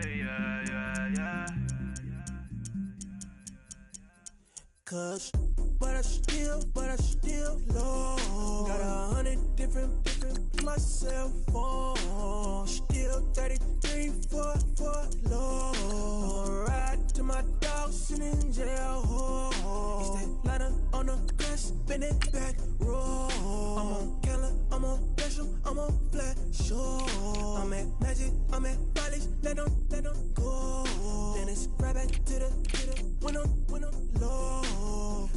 pay, yeah. Cause, but I still low. Got 100 different my cell phone. Still 33 for low. I'ma ride to my dog sitting in jail. He stay lighter on the grass, spin it back, roll. I'm on Keller, I'm on Gresham, I'm on Flat Shore. I'm at Magic, I'm at Polish, let them go. Then it's right back to the when I'm low.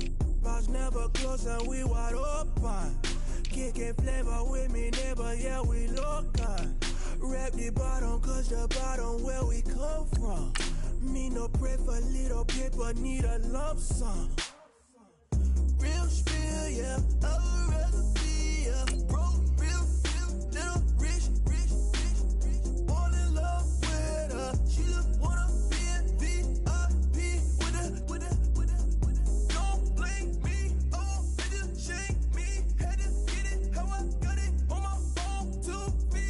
Bars never close and we wide open. Kicking flavor with me, neighbor, yeah, we local. Rap the bottom, cause the bottom where we come from. Me no pray for little paper, need a lump sum. Real spill, yeah, I would rather be, yeah. Broke, real, little rich. Fall in love with her, she just wanna be in VIP with her. Don't blame me, oh, nigga, shame me. Had to get it, how I got it, on my phone to be.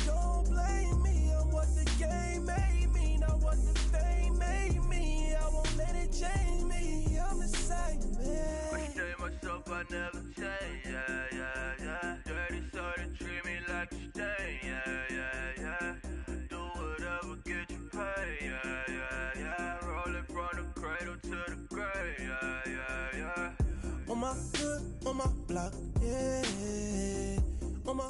Don't blame me, I'm what the game made me, not what the fame made me. I won't let it change me, I'm the same man. Myself, I never change, yeah. Dirty so they treat me like a stain, yeah. Do whatever, get you paid, yeah. Rolling from the cradle to the grave, yeah. On my hood, on my block, yeah. On my...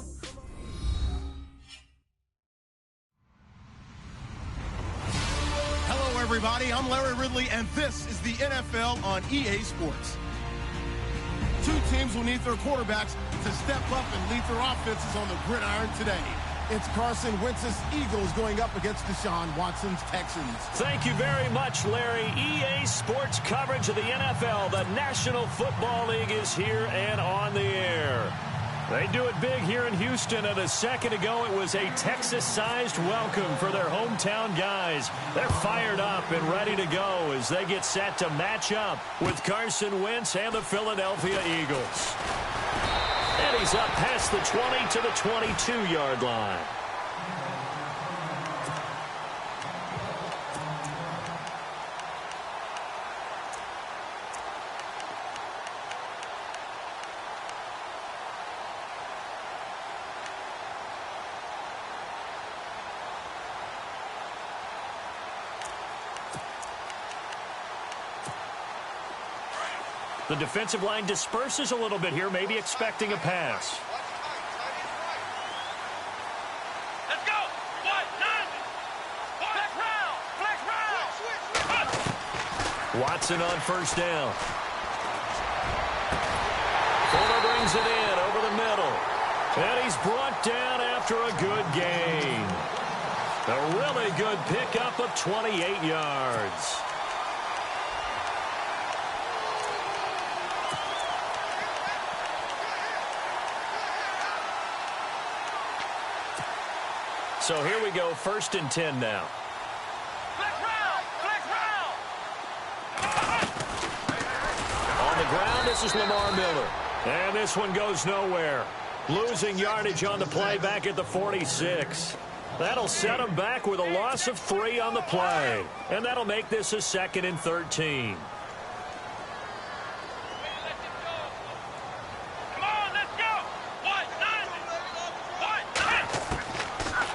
Hello, everybody. I'm Larry Ridley, and this is the NFL on EA Sports. Two teams will need their quarterbacks to step up and lead their offenses on the gridiron today. It's Carson Wentz's Eagles going up against Deshaun Watson's Texans. Thank you very much, Larry. EA Sports coverage of the NFL. The National Football League is here and on the air. They do it big here in Houston, and a second ago it was a Texas-sized welcome for their hometown guys. They're fired up and ready to go as they get set to match up with Carson Wentz and the Philadelphia Eagles. And he's up past the 20 to the 22-yard line. The defensive line disperses a little bit here, maybe expecting a pass. Let's go! Flex round! Watson on first down. Fuller brings it in over the middle. And he's brought down after a good gain. A really good pickup of 28 yards. So here we go, 1st and 10 now. Flex round! On the ground, this is Lamar Miller. And this one goes nowhere. Losing yardage on the play back at the 46. That'll set him back with a loss of 3 on the play. And that'll make this a 2nd and 13.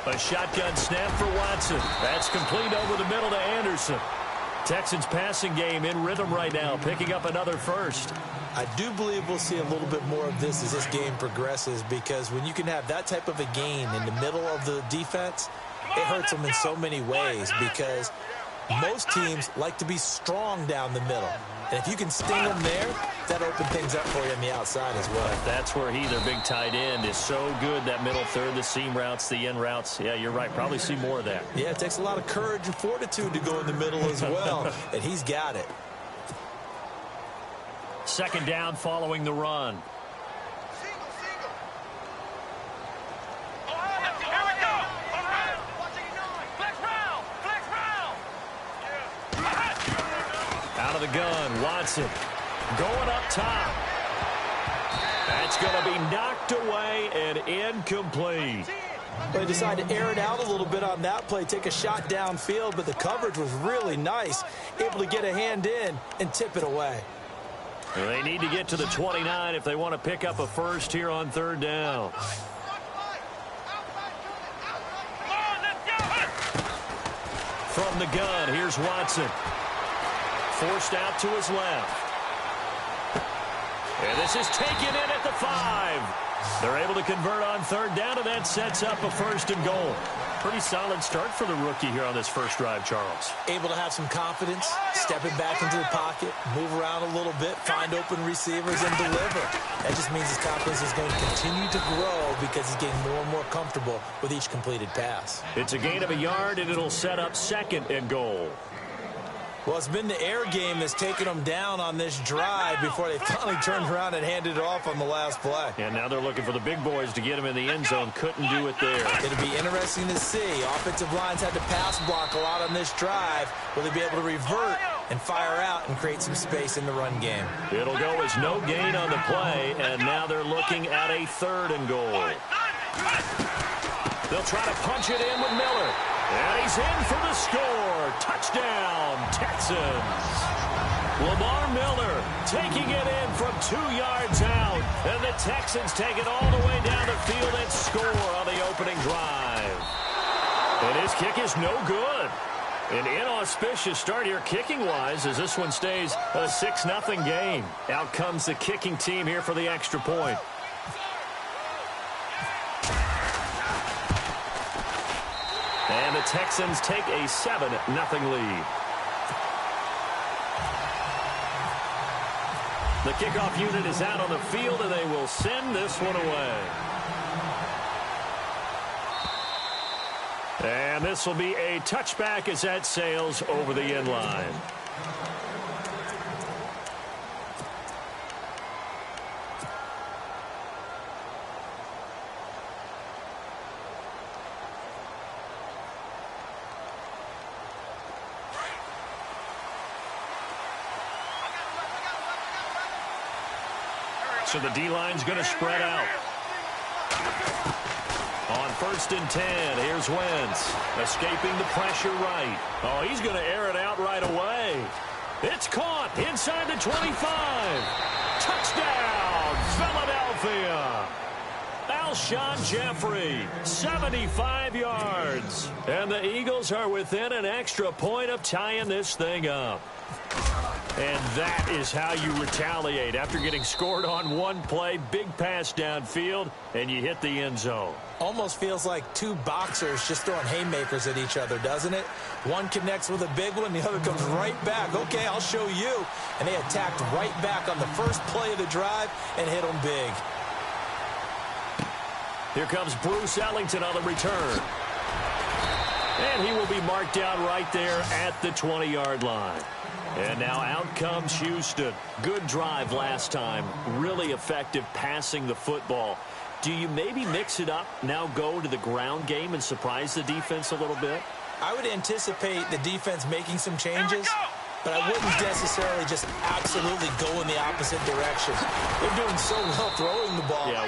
A shotgun snap for Watson. That's complete over the middle to Anderson. Texans passing game in rhythm right now, picking up another first. I do believe we'll see a little bit more of this as this game progresses, because when you can have that type of a gain in the middle of the defense, it hurts them in so many ways, because most teams like to be strong down the middle. And if you can sting them there, that opens things up for you on the outside as well. But that's where their big tight end, is so good. That middle third, the seam routes, the in routes. Yeah, you're right. Probably see more of that. Yeah, it takes a lot of courage and fortitude to go in the middle as well. And he's got it. 2nd down following the run. Out of the gun, Watson going up top. That's going to be knocked away and incomplete. They decided to air it out a little bit on that play, take a shot downfield, but the coverage was really nice, able to get a hand in and tip it away. Well, they need to get to the 29 if they want to pick up a first here on third down. From the gun, here's Watson. Forced out to his left. And this is taken in at the 5. They're able to convert on third down, and that sets up a first and goal. Pretty solid start for the rookie here on this first drive, Charles. Able to have some confidence, stepping back into the pocket, move around a little bit, find open receivers, and deliver. That just means his confidence is going to continue to grow because he's getting more and more comfortable with each completed pass. It's a gain of a yard, and it'll set up second and goal. Well, it's been the air game that's taken them down on this drive before they finally turned around and handed it off on the last play. And now they're looking for the big boys to get them in the end zone. Couldn't do it there. It'll be interesting to see. Offensive lines had to pass block a lot on this drive. Will they be able to revert and fire out and create some space in the run game? It'll go as no gain on the play, and now they're looking at a third and goal. They'll try to punch it in with Miller. And he's in for the score. Touchdown, Texans. Lamar Miller taking it in from 2 yards out. And the Texans take it all the way down the field and score on the opening drive. And his kick is no good. An inauspicious start here kicking-wise as this one stays a 6-0 game. Out comes the kicking team here for the extra point. And the Texans take a 7-0 lead. The kickoff unit is out on the field, and they will send this one away. And this will be a touchback as that sails over the end line. So the D-line's going to spread out. On 1st and 10, here's Wentz. Escaping the pressure right. Oh, he's going to air it out right away. It's caught inside the 25. Touchdown, Philadelphia. Alshon Jeffrey, 75 yards. And the Eagles are within an extra point of tying this thing up. And that is how you retaliate after getting scored on one play, big pass downfield, and you hit the end zone. Almost feels like two boxers just throwing haymakers at each other, doesn't it? One connects with a big one, the other comes right back. Okay, I'll show you. And they attacked right back on the first play of the drive and hit them big. Here comes Bruce Ellington on the return. And he will be marked down right there at the 20-yard line. And now out comes Houston. Good drive last time. Really effective passing the football. Do you maybe mix it up, now go to the ground game and surprise the defense a little bit? I would anticipate the defense making some changes, but I wouldn't necessarily just absolutely go in the opposite direction. They're doing so well throwing the ball. Yeah,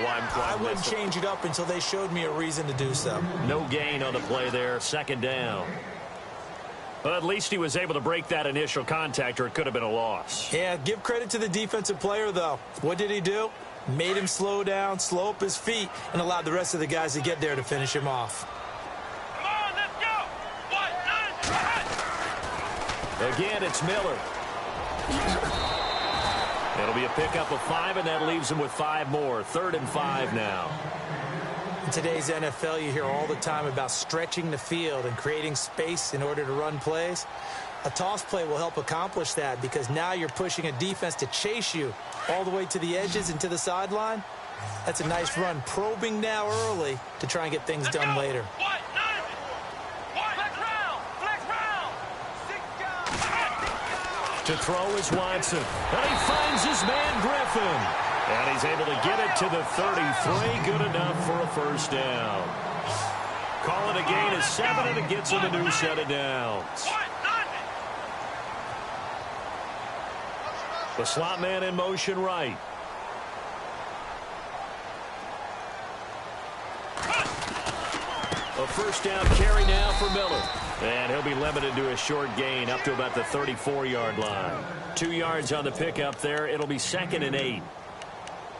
I wouldn't change it up until they showed me a reason to do so. No gain on the play there, 2nd down. But at least he was able to break that initial contact, or it could have been a loss. Yeah, give credit to the defensive player, though. What did he do? Made him slow down, slow up his feet, and allowed the rest of the guys to get there to finish him off. Come on, let's go. 1, 9, Again, it's Miller. It'll be a pickup of 5, and that leaves him with 5 more. 3rd and 5 now. In today's NFL, you hear all the time about stretching the field and creating space in order to run plays. A toss play will help accomplish that because now you're pushing a defense to chase you all the way to the edges and to the sideline. That's a nice run, probing now early to try and get things done later. 1, 9, 1, flex round. 6 To throw is Watson. And he finds his man Griffin. And he's able to get it to the 33. Good enough for a first down. Call it a gain of 7, and it gets him a new set of downs. The slot man in motion right. A first down carry now for Miller. And he'll be limited to a short gain up to about the 34-yard line. 2 yards on the pickup there. It'll be 2nd and 8.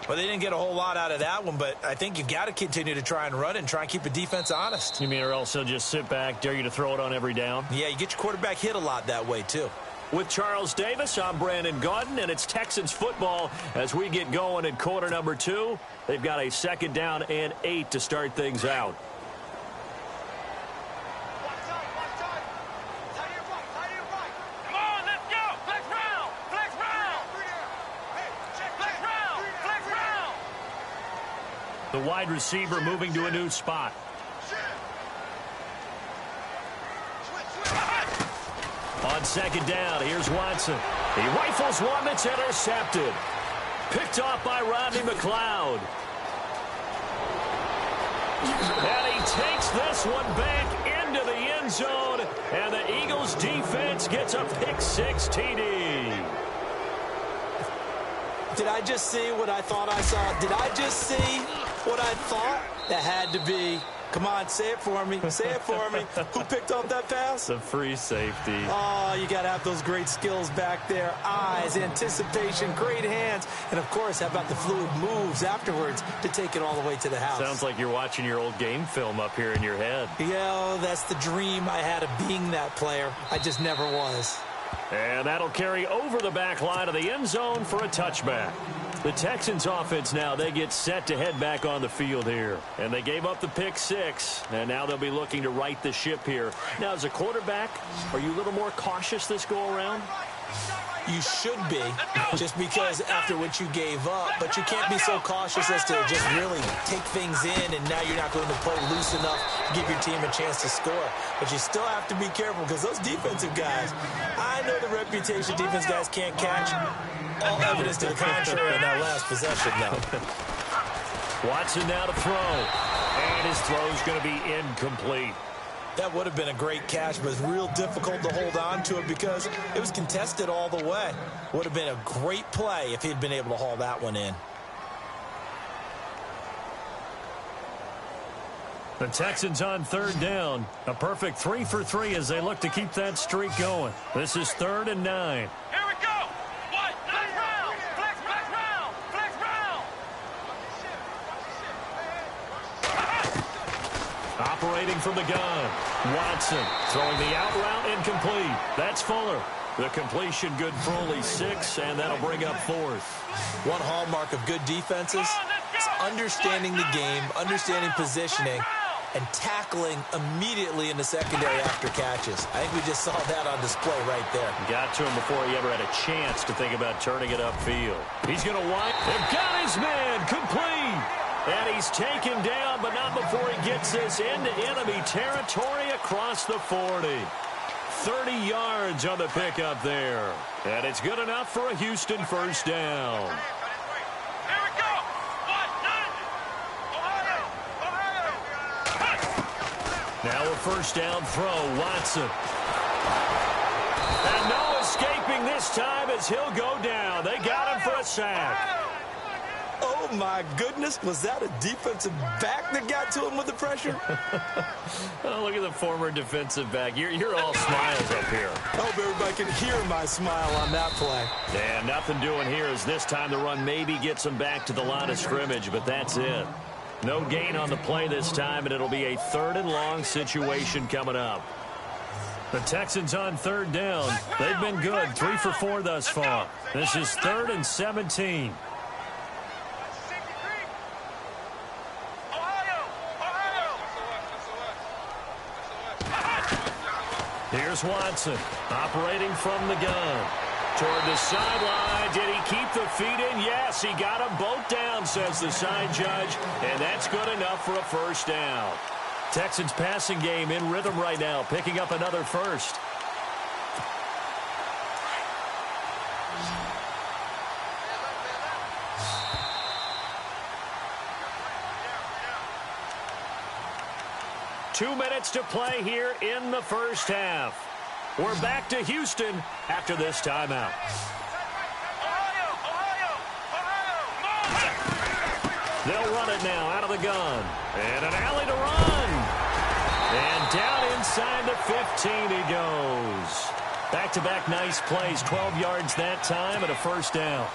Well, they didn't get a whole lot out of that one, but I think you've got to continue to try and run it and try and keep the defense honest. You mean or else they'll just sit back, dare you to throw it on every down? Yeah, you get your quarterback hit a lot that way, too. With Charles Davis, I'm Brandon Gaudin, and it's Texans football as we get going in quarter number 2. They've got a 2nd down and 8 to start things out. The wide receiver moving to a new spot. On 2nd down, here's Watson. He rifles one that's intercepted. Picked off by Rodney McLeod. And he takes this one back into the end zone. And the Eagles defense gets a pick-6 TD. Did I just see what I thought I saw? Did I just see what I thought? That had to be. Come on, say it for me. Say it for me. Who picked up that pass? The free safety. Oh, you got to have those great skills back there. Eyes, anticipation, great hands. And, of course, how about the fluid moves afterwards to take it all the way to the house? Sounds like you're watching your old game film up here in your head. Yeah, that's the dream I had of being that player. I just never was. And that'll carry over the back line of the end zone for a touchback. The Texans offense now, they get set to head back on the field here. And they gave up the pick-6, and now they'll be looking to right the ship here. Now, as a quarterback, are you a little more cautious this go-around? You should be, just because after what you gave up, but you can't be so cautious as to just really take things in, and now you're not going to play loose enough to give your team a chance to score. But you still have to be careful because those defensive guys, I know the reputation defense guys can't catch. All evidence to the contrary in that last possession, though. Watson now to throw, and his throw's going to be incomplete. That would have been a great catch, but it's real difficult to hold on to it because it was contested all the way. Would have been a great play if he'd been able to haul that one in. The Texans on 3rd down. A perfect 3 for 3 as they look to keep that streak going. This is 3rd and 9. Here we go. What? Flex round. Flex round. Flex round. Operating from the gun. Watson throwing the out route incomplete. That's Fuller. The completion good for only 6, and that'll bring up 4th. One hallmark of good defenses is understanding the game, understanding positioning, and tackling immediately in the secondary after catches. I think we just saw that on display right there. Got to him before he ever had a chance to think about turning it upfield. He's going to wipe. They've got his man complete. And he's taken down, but not before he gets this into enemy territory across the 40. 30 yards on the pickup there. And it's good enough for a Houston first down. Here we go. What? Ohio. Now a first down throw, Watson. And no escaping this time as he'll go down. They got him for a sack. Oh, my goodness. Was that a defensive back that got to him with the pressure? Oh, look at the former defensive back. You're all smiles up here. I hope everybody can hear my smile on that play. Yeah, nothing doing here as this time the run maybe gets them back to the line of scrimmage, but that's it. No gain on the play this time, and it'll be a 3rd and long situation coming up. The Texans on 3rd down. They've been good, 3 for 4 thus far. This is 3rd and 17. Here's Watson, operating from the gun. Toward the sideline, did he keep the feet in? Yes, he got them both down, says the side judge, and that's good enough for a first down. Texans passing game in rhythm right now, picking up another first. Two minutes to play here in the first half. We're back to Houston after this timeout. They'll run it now out of the gun. And an alley to run. And down inside the 15 he goes. Back-to-back nice plays, 12 yards that time and a first down.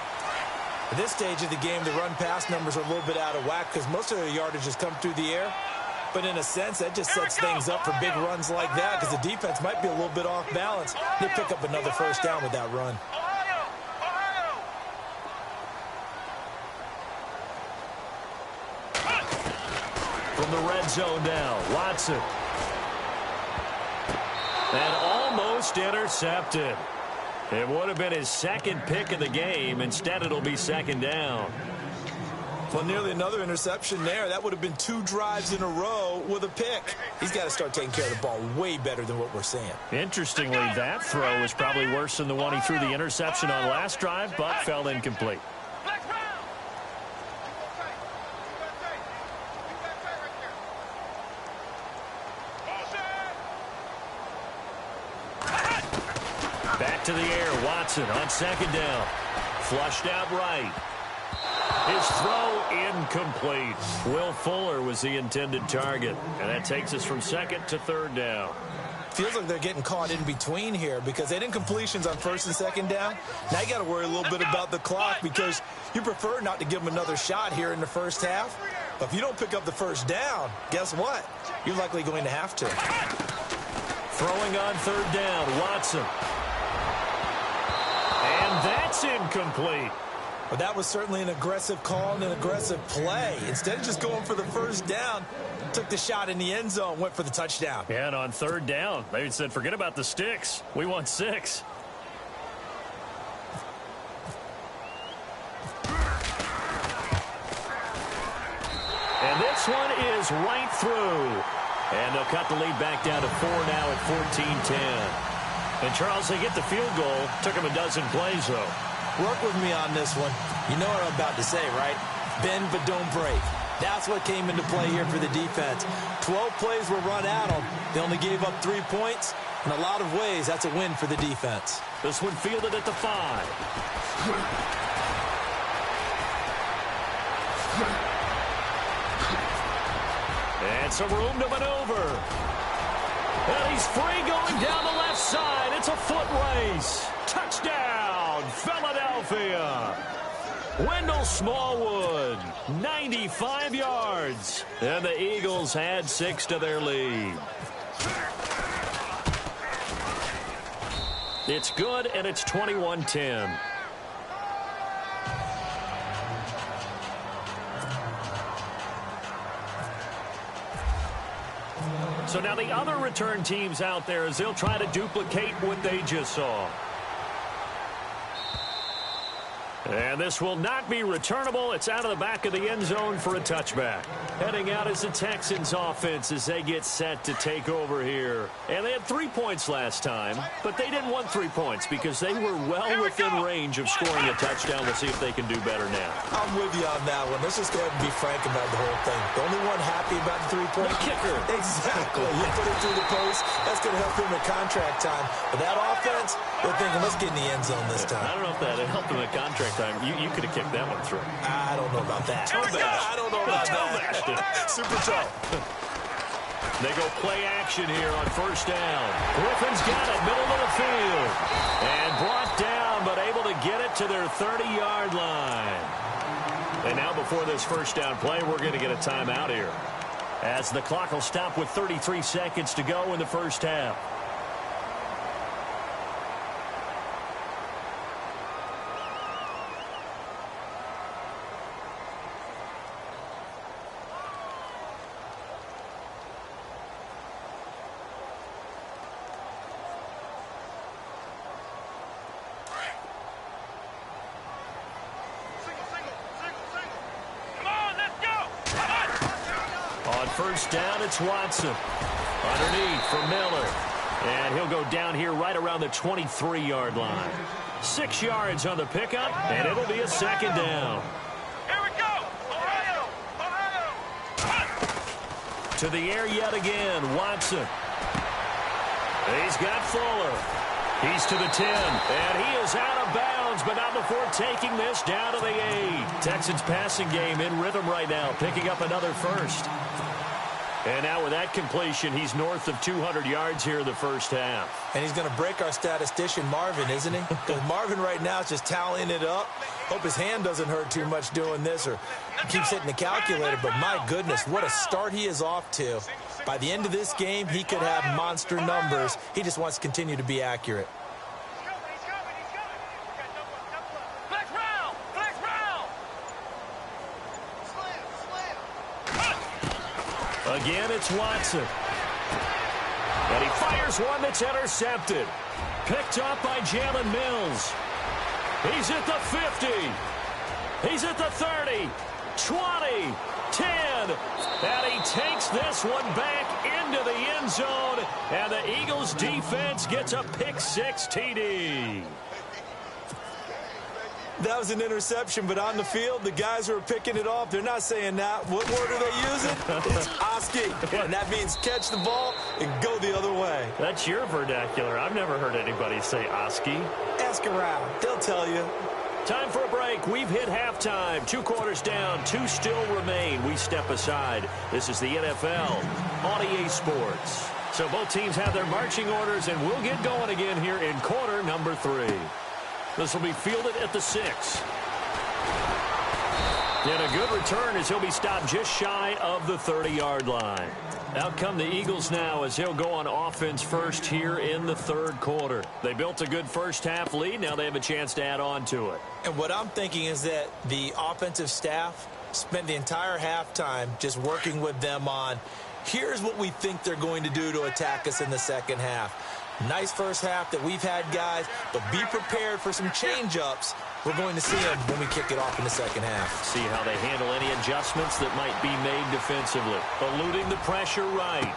At this stage of the game, the run-pass numbers are a little bit out of whack because most of the yardage has come through the air. But in a sense, that just sets things up for big runs like that because the defense might be a little bit off balance. They pick up another first down with that run. From the red zone now, Watson. And almost intercepted. It would have been his second pick of the game. Instead, it'll be second down. Well, nearly another interception there. That would have been 2 drives in a row with a pick. He's got to start taking care of the ball way better than what we're seeing. Interestingly, that throw was probably worse than the one he threw the interception on last drive, but fell incomplete. Back to the air, Watson on second down. Flushed out right. His throw incomplete. Will Fuller was the intended target. And that takes us from second to third down. Feels like they're getting caught in between here because they didn't completions on first and second down. Now you got to worry a little bit about the clock because you prefer not to give them another shot here in the first half. But if you don't pick up the first down, guess what? You're likely going to have to. Throwing on third down, Watson. And that's incomplete. But that was certainly an aggressive call and an aggressive play. Instead of just going for the first down, took the shot in the end zone, went for the touchdown. Yeah, and on third down, they said, forget about the sticks. We want 6. And this one is right through. And they'll cut the lead back down to 4 now at 14-10. And, Charles, they get the field goal. Took them a dozen plays, though. Work with me on this one. You know what I'm about to say, right? Bend but don't break. That's what came into play here for the defense. 12 plays were run at them. They only gave up 3 points. In a lot of ways, that's a win for the defense. This one fielded at the 5. And some room to maneuver. And he's free going down the left side. It's a foot race. Touchdown, Philadelphia. Wendell Smallwood, 95 yards. And the Eagles add 6 to their lead. It's good, and it's 21-10. So now the other return teams out there as they'll try to duplicate what they just saw. And this will not be returnable. It's out of the back of the end zone for a touchback. Heading out is the Texans offense as they get set to take over here. And they had 3 points last time, but they didn't want 3 points because they were well within range of scoring a touchdown. We'll see if they can do better now. I'm with you on that one. Let's just go ahead and be frank about the whole thing. The only one happy about the 3-point kicker. Exactly. You put it through the post. That's going to help him at contract time. But that offense, they're thinking, let's get in the end zone this time. I don't know if that helped him at contract time. You could have kicked that one through. I don't know about that. I don't know about that. Super toe. They go play action here on first down. Griffin's got it, middle of the field. And brought down, but able to get it to their 30-yard line. And now before this first down play, we're going to get a timeout here, as the clock will stop with 33 seconds to go in the first half. First down, it's Watson. Underneath for Miller. And he'll go down here right around the 23-yard line. 6 yards on the pickup, and it'll be a second down. Here we go! Ohio! To the air yet again, Watson. He's got Fuller. He's to the 10, and he is out of bounds, but not before taking this down to the 8. Texans passing game in rhythm right now, picking up another first. And now with that completion, he's north of 200 yards here in the first half. And he's going to break our statistician, Marvin, isn't he? Because Marvin right now is just tallying it up. Hope his hand doesn't hurt too much doing this or keeps hitting the calculator. But my goodness, what a start he is off to. By the end of this game, he could have monster numbers. He just wants to continue to be accurate. Again, it's Watson. And he fires one that's intercepted. Picked up by Jalen Mills. He's at the 50. He's at the 30, 20, 10. And he takes this one back into the end zone. And the Eagles defense gets a pick-6 TD. That was an interception, but on the field, the guys who are picking it off, they're not saying that. What word are they using? It's Oski, and that means catch the ball and go the other way. That's your vernacular. I've never heard anybody say Oski. Ask around. They'll tell you. Time for a break. We've hit halftime. 2 quarters down. 2 still remain. We step aside. This is the NFL on EA Sports. So both teams have their marching orders, and we'll get going again here in quarter number 3. This will be fielded at the 6. And a good return as he'll be stopped just shy of the 30-yard line. Out come the Eagles now as he'll go on offense first here in the 3rd quarter. They built a good first-half lead. Now they have a chance to add on to it. And what I'm thinking is that the offensive staff spent the entire halftime just working with them on, here's what we think they're going to do to attack us in the second half. Nice first half that we've had, guys, but be prepared for some change-ups. We're going to see them when we kick it off in the second half. See how they handle any adjustments that might be made defensively. Eluding the pressure right.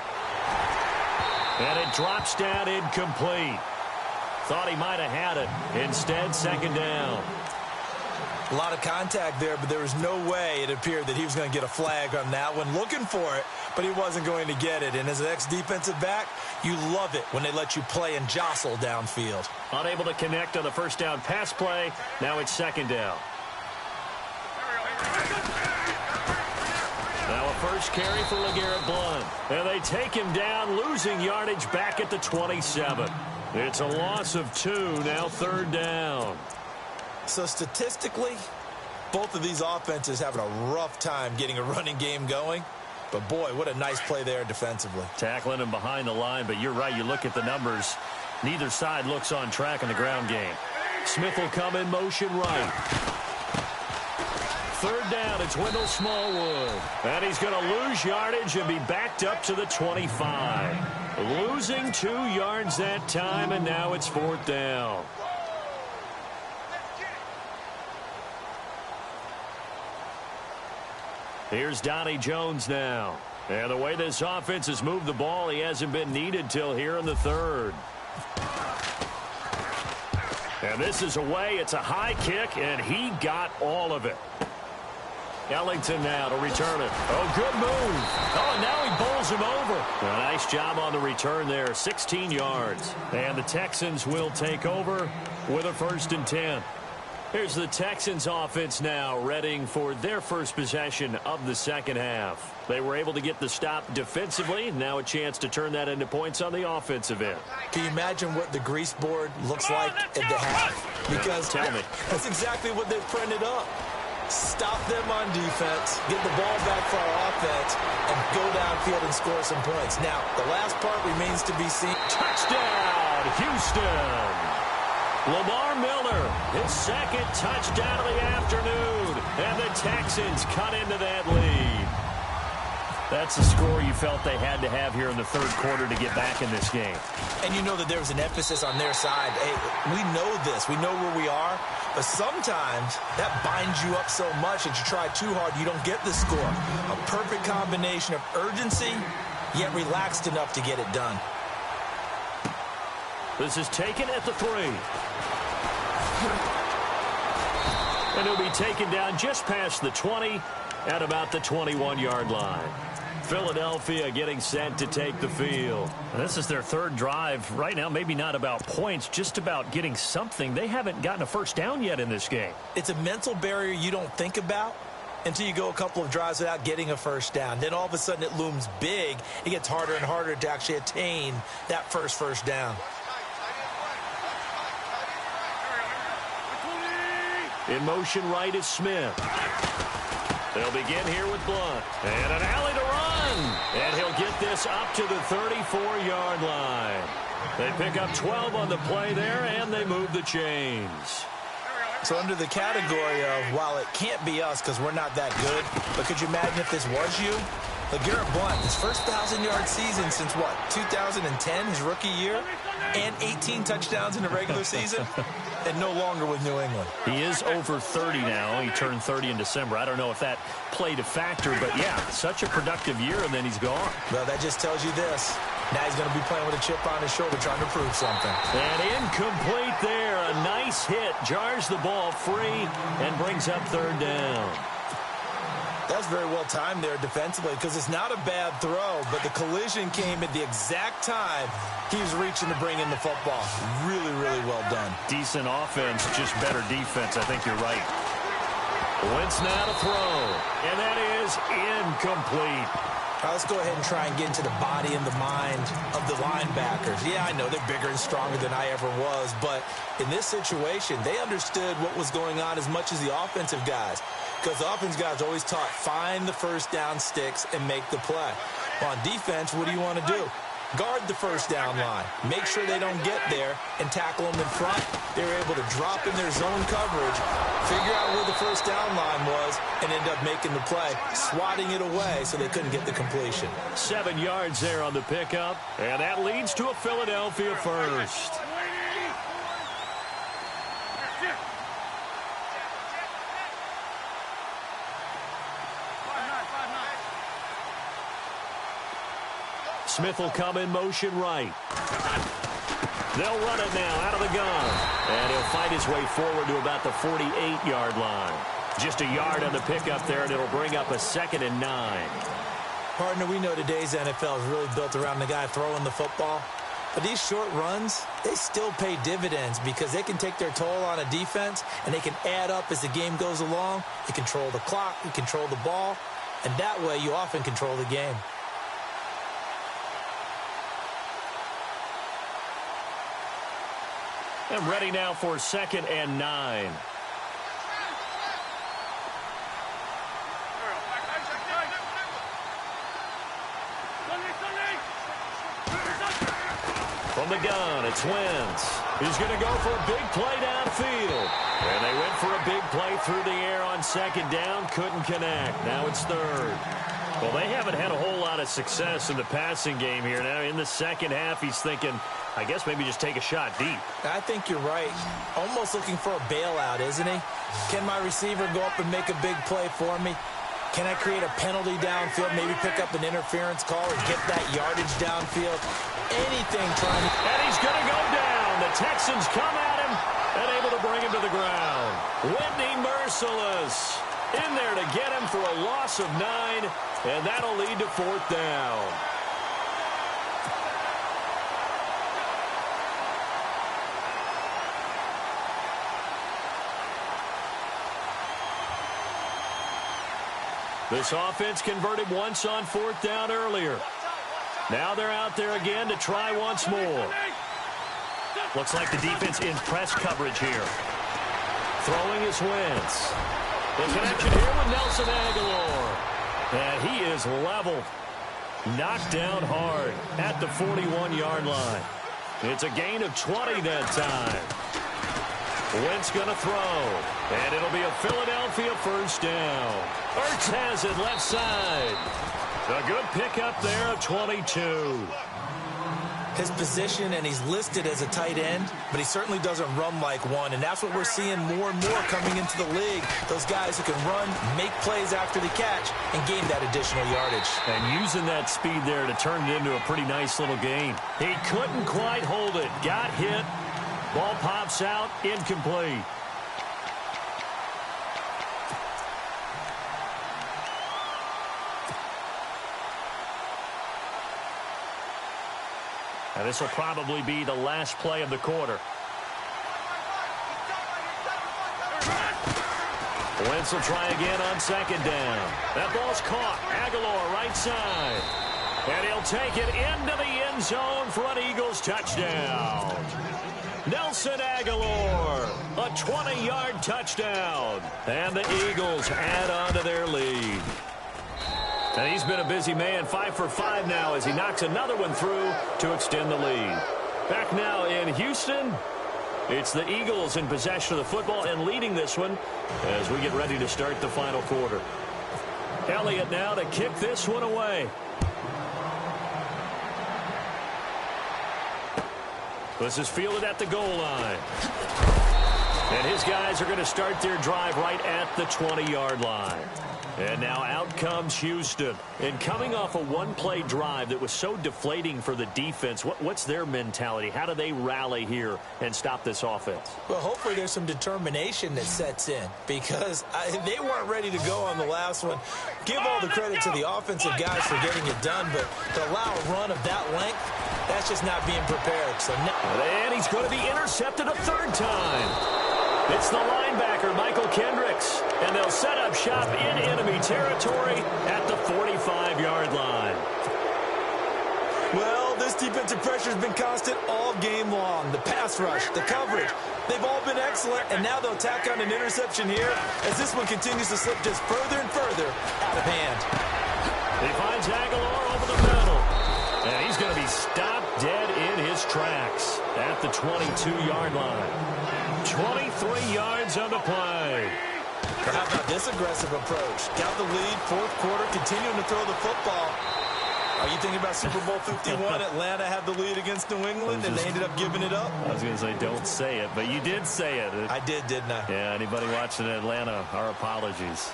And it drops down incomplete. Thought he might have had it. Instead, second down. A lot of contact there, but there was no way it appeared that he was going to get a flag on that one. Looking for it, but he wasn't going to get it. And as an ex-defensive back, you love it when they let you play and jostle downfield. Unable to connect on the first down pass play. Now it's second down. Now a first carry for LeGarrette Blount. And they take him down, losing yardage back at the 27. It's a loss of 2, now 3rd down. So statistically, both of these offenses having a rough time getting a running game going. But, boy, what a nice play there defensively. Tackling him behind the line, but you're right. You look at the numbers. Neither side looks on track in the ground game. Smith will come in motion right. 3rd down, it's Wendell Smallwood. And he's going to lose yardage and be backed up to the 25. Losing 2 yards that time, and now it's 4th down. Here's Donnie Jones now. And the way this offense has moved the ball, he hasn't been needed till here in the 3rd. And this is away. It's a high kick, and he got all of it. Ellington now to return it. Oh, good move. Oh, and now he bowls him over. A nice job on the return there. 16 yards. And the Texans will take over with a 1st and 10. Here's the Texans offense now, readying for their first possession of the second half. They were able to get the stop defensively. Now a chance to turn that into points on the offensive end. Can you imagine what the grease board looks like at the half? Because tell me. That's exactly what they've printed up. Stop them on defense, get the ball back for our offense, and go downfield and score some points. Now, the last part remains to be seen. Touchdown, Houston. Lamar Miller, his 2nd touchdown of the afternoon. And the Texans cut into that lead. That's the score you felt they had to have here in the 3rd quarter to get back in this game. And you know that there was an emphasis on their side. Hey, we know this. We know where we are. But sometimes that binds you up so much that you try too hard, you don't get the score. A perfect combination of urgency, yet relaxed enough to get it done. This is taken at the 3. And it'll be taken down just past the 20 at about the 21-yard line. Philadelphia getting set to take the field. And this is their 3rd drive. Right now, maybe not about points, just about getting something. They haven't gotten a first down yet in this game. It's a mental barrier you don't think about until you go a couple of drives without getting a first down. Then all of a sudden it looms big. It gets harder and harder to actually attain that first down. In motion right is Smith. They'll begin here with Blunt. And an alley to run. And he'll get this up to the 34-yard line. They pick up 12 on the play there, and they move the chains. So under the category of, while it can't be us because we're not that good, but could you imagine if this was you? LeGarrette Blunt, his first 1,000-yard season since, what, 2010, his rookie year, and 18 touchdowns in the regular season, and no longer with New England. He is over 30 now. He turned 30 in December. I don't know if that played a factor, but, yeah, such a productive year, and then he's gone. Well, that just tells you this. Now he's going to be playing with a chip on his shoulder trying to prove something. And incomplete there. A nice hit. Jars the ball free and brings up third down. That's very well timed there defensively because it's not a bad throw, but the collision came at the exact time he was reaching to bring in the football. Really, really well done. Decent offense, just better defense. I think you're right. Wentz now to throw, and that is incomplete. All right, let's go ahead and try and get into the body and the mind of the linebackers. Yeah, I know they're bigger and stronger than I ever was, but in this situation, they understood what was going on as much as the offensive guys. Because the offense guys always taught, find the first down sticks and make the play. Well, on defense, what do you want to do? Guard the first down line. Make sure they don't get there and tackle them in front. They were able to drop in their zone coverage, figure out where the first down line was, and end up making the play, swatting it away so they couldn't get the completion. 7 yards there on the pickup, and that leads to a Philadelphia first. Smith will come in motion right. They'll run it now out of the gun. And he'll fight his way forward to about the 48-yard line. Just a yard on the pickup there, and it'll bring up a 2nd and 9. Partner, we know today's NFL is really built around the guy throwing the football. But these short runs, they still pay dividends because they can take their toll on a defense, and they can add up as the game goes along. You control the clock, you control the ball, and that way you often control the game. And ready now for 2nd and 9. From the gun, it's Wentz. He's going to go for a big play downfield. And they went for a big play through the air on 2nd down. Couldn't connect. Now it's 3rd. Well, they haven't had a whole lot of success in the passing game here. Now in the second half, he's thinking, I guess maybe just take a shot deep. I think you're right. Almost looking for a bailout, isn't he? Can my receiver go up and make a big play for me? Can I create a penalty downfield, maybe pick up an interference call or get that yardage downfield? Anything trying to... And he's going to go down. The Texans come at him and able to bring him to the ground. Whitney merciless in there to get him for a loss of 9, and that'll lead to 4th down. This offense converted once on 4th down earlier. Now they're out there again to try once more. Looks like the defense in press coverage here. Throwing is Wentz. The connection here with Nelson Aguilar. And he is leveled. Knocked down hard at the 41-yard line. It's a gain of 20 that time. Wentz going to throw. And it'll be a Philadelphia first down. Ertz has it left side. A good pickup there of 22. His position, and he's listed as a tight end, but he certainly doesn't run like one, and that's what we're seeing more and more coming into the league. Those guys who can run, make plays after the catch, and gain that additional yardage. And using that speed there to turn it into a pretty nice little gain. He couldn't quite hold it. Got hit. Ball pops out. Incomplete. Now this will probably be the last play of the quarter. Wentz will try again on second down. That ball's caught. Aguilar right side. And he'll take it into the end zone for an Eagles touchdown. Nelson Aguilar, a 20-yard touchdown. And the Eagles add on to their lead. And he's been a busy man, 5 for 5 now as he knocks another one through to extend the lead. Back now in Houston, it's the Eagles in possession of the football and leading this one as we get ready to start the final quarter. Elliott now to kick this one away. This is fielded at the goal line. And his guys are going to start their drive right at the 20-yard line. And now out comes Houston. And coming off a one-play drive that was so deflating for the defense, what's their mentality? How do they rally here and stop this offense? Well, hopefully there's some determination that sets in because they weren't ready to go on the last one. Give all the credit to the offensive guys for getting it done, but to allow a run of that length, that's just not being prepared. So now, and he's going to be intercepted a third time. It's the linebacker, Michael Kendricks, and they'll set up shop in enemy territory at the 45-yard line. Well, this defensive pressure has been constant all game long. The pass rush, the coverage, they've all been excellent, and now they'll tack on an interception here as this one continues to slip just further and further out of hand. He finds Aguilar over the middle, and he's going to be stopped dead in his tracks at the 22-yard line. 23 yards on the play. How about this aggressive approach? Got the lead, fourth quarter, continuing to throw the football. Are you thinking about Super Bowl 51? Atlanta had the lead against New England, and they ended up giving it up? I was going to say, don't say it, but you did say it. I did, didn't I? Yeah, anybody watching Atlanta, our apologies.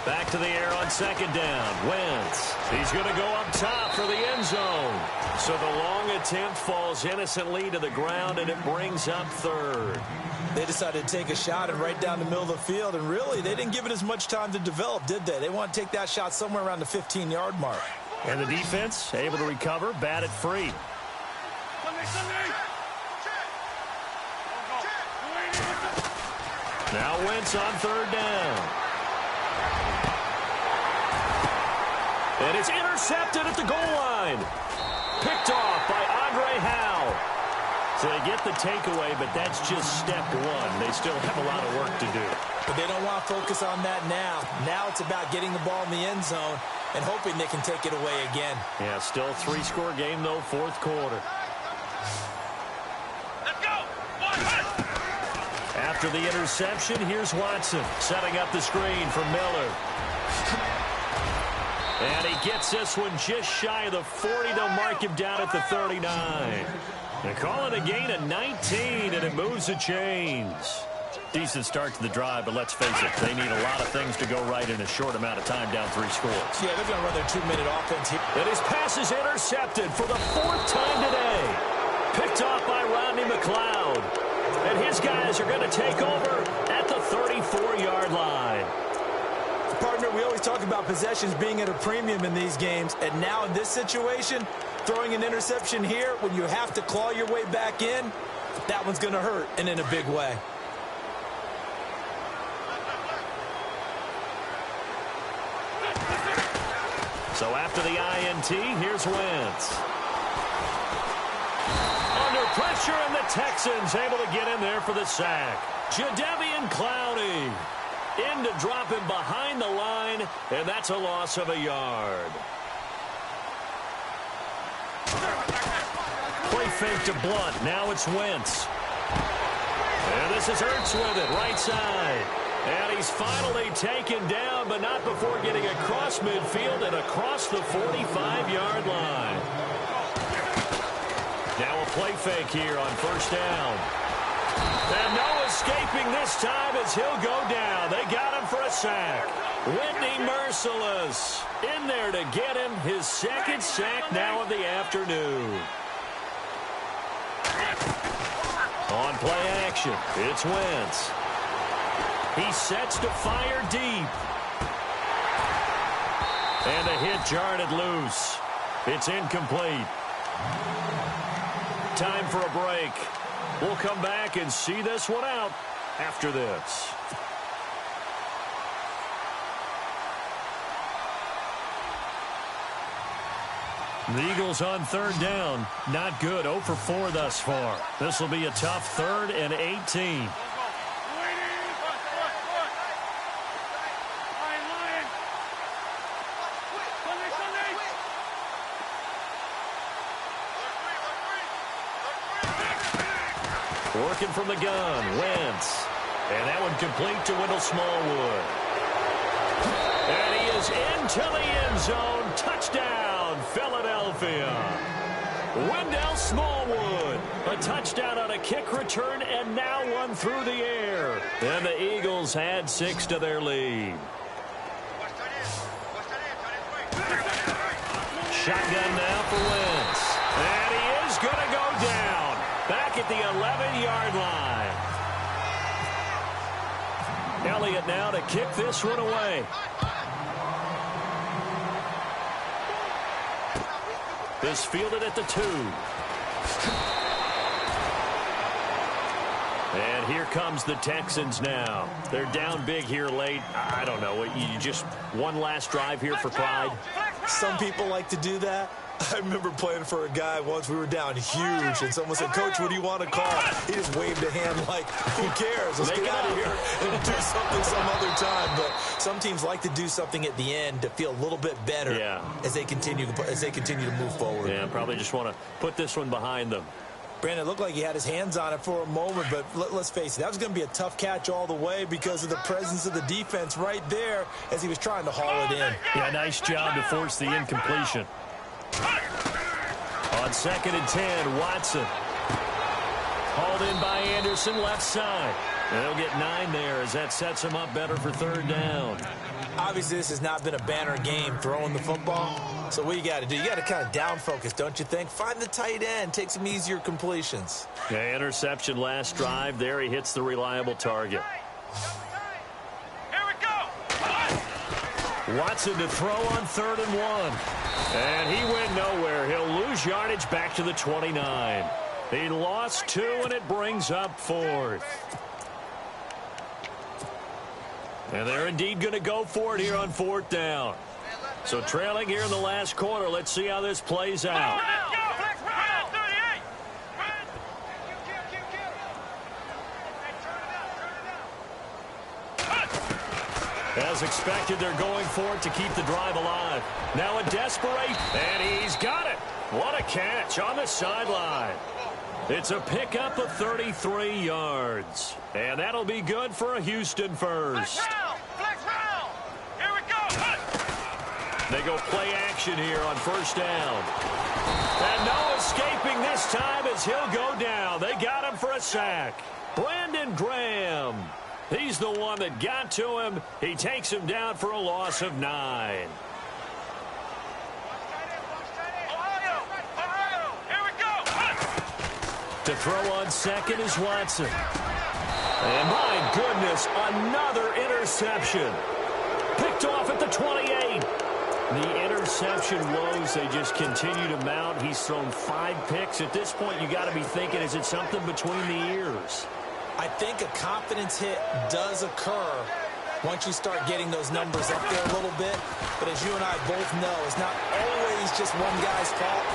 Back to the air on second down. Wentz. He's going to go up top for the end zone. So the long attempt falls innocently to the ground, and it brings up third. They decided to take a shot and right down the middle of the field, and really, they didn't give it as much time to develop, did they? They want to take that shot somewhere around the 15-yard mark. And the defense able to recover, bat it free. Now Wentz on third down. And it's intercepted at the goal line. Picked off by Andre Howe. So they get the takeaway, but that's just step one. They still have a lot of work to do. But they don't want to focus on that now. Now it's about getting the ball in the end zone and hoping they can take it away again. Yeah, still a three-score game, though, fourth quarter. Let's go! After the interception, here's Watson setting up the screen for Miller. And he gets this one just shy of the 40. They'll mark him down at the 39. They call it a gain of 19, and it moves the chains. Decent start to the drive, but let's face it, they need a lot of things to go right in a short amount of time down 3 scores. Yeah, they're going to run their 2-minute offense here. And his pass is intercepted for the 4th time today. Picked off by Rodney McLeod. And his guys are going to take over at the 34-yard line. Partner, we always talk about possessions being at a premium in these games, and now in this situation, throwing an interception here when you have to claw your way back in, that one's going to hurt, and in a big way. So after the INT, here's Wentz. Under pressure, and the Texans able to get in there for the sack. Jadeveon Clowney in to drop him behind the line, and that's a loss of a yard. Play fake to Blunt. Now it's Wentz. And this is Ertz with it, right side. And he's finally taken down, but not before getting across midfield and across the 45-yard line. Now a play fake here on first down. And no escaping this time as he'll go down. They got him for a sack. Whitney Merciless in there to get him his 2nd sack now of the afternoon. On play action, it's Wentz. He sets to fire deep. And a hit jarred it loose. It's incomplete. Time for a break. We'll come back and see this one out after this. The Eagles on third down. Not good. 0 for 4 thus far. This will be a tough 3rd and 18. Working from the gun, Wentz. And that one complete to Wendell Smallwood. And he is into the end zone. Touchdown, Philadelphia. Wendell Smallwood. A touchdown on a kick return and now one through the air. And the Eagles add 6 to their lead. Shotgun now for Wentz. And he is going to go down. Back at the 11-yard line. Elliott now to kick this one away. This fielded at the 2. And here comes the Texans now. They're down big here late. I don't know. You just one last drive here for pride. Some people like to do that. I remember playing for a guy once. We were down huge, and someone said, "Coach, what do you want to call?" He just waved a hand like, "Who cares? Let's get out of here and do something some other time." But some teams like to do something at the end to feel a little bit better as they continue to move forward. Yeah, probably just want to put this one behind them. Brandon, it looked like he had his hands on it for a moment, but let's face it, that was going to be a tough catch all the way because of the presence of the defense right there as he was trying to haul it in. Yeah, nice job to force the incompletion. On 2nd and 10, Watson. Hauled in by Anderson, left side. And they'll get 9 there as that sets him up better for 3rd down. Obviously, this has not been a banner game throwing the football. So what you got to do, you got to kind of down focus, don't you think? Find the tight end, take some easier completions. Yeah, interception last drive. There he hits the reliable target. Here we go. Watson to throw on 3rd and 1. And he went nowhere. He'll lose yardage back to the 29. He lost 2, and it brings up 4th. And they're indeed going to go for it here on 4th down. So trailing here in the last quarter. Let's see how this plays out. As expected, they're going for it to keep the drive alive. Now a desperate, and he's got it. What a catch on the sideline. It's a pickup of 33 yards. And that'll be good for a Houston first. Flex round. Here we go. They go play action here on 1st down. And no escaping this time as he'll go down. They got him for a sack. Brandon Graham. He's the one that got to him. He takes him down for a loss of 9. Here we go. To throw on 2nd is Watson. And my goodness, another interception. Picked off at the 28. The interception woes, they just continue to mount. He's thrown 5 picks. At this point, you got to be thinking, is it something between the ears? I think a confidence hit does occur once you start getting those numbers up there a little bit. But as you and I both know, it's not always just one guy's fault.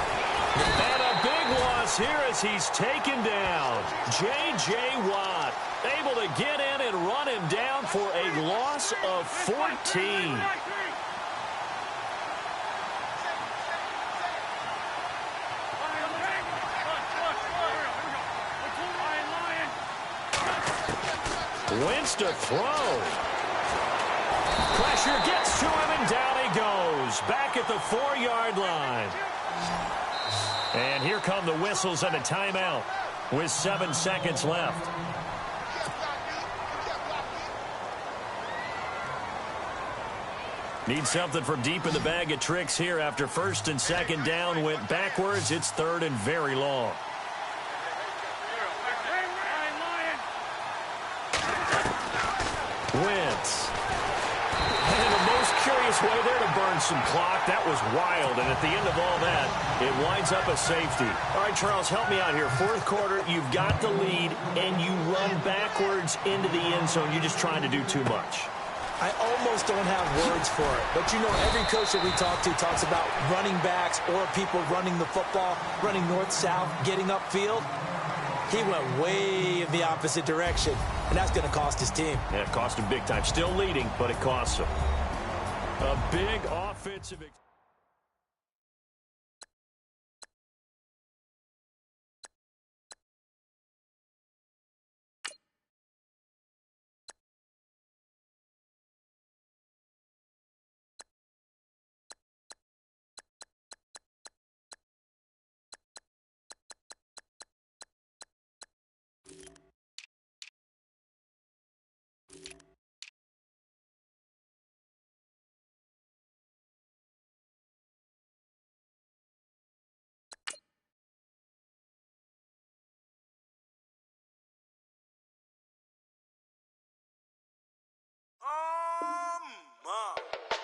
And a big loss here as he's taken down. J.J. Watt able to get in and run him down for a loss of 14. Wentz to throw. Pressure gets to him, and down he goes. Back at the 4-yard line. And here come the whistles and a timeout with 7 seconds left. Need something from deep in the bag of tricks here after 1st and 2nd down went backwards. It's 3rd and very long. Wentz. And the most curious Nice way there to burn some clock. That was wild, and at the end of all that, it winds up a safety. All right, Charles, help me out here. Fourth quarter, you've got the lead, and you run backwards into the end zone. You're just trying to do too much. I almost don't have words for it. But, you know, every coach that we talk to talks about running backs or people running the football, running north-south, getting upfield. He went way in the opposite direction, and that's going to cost his team. Yeah, it cost him big time. Still leading, but it costs him. A big offensive... Mom.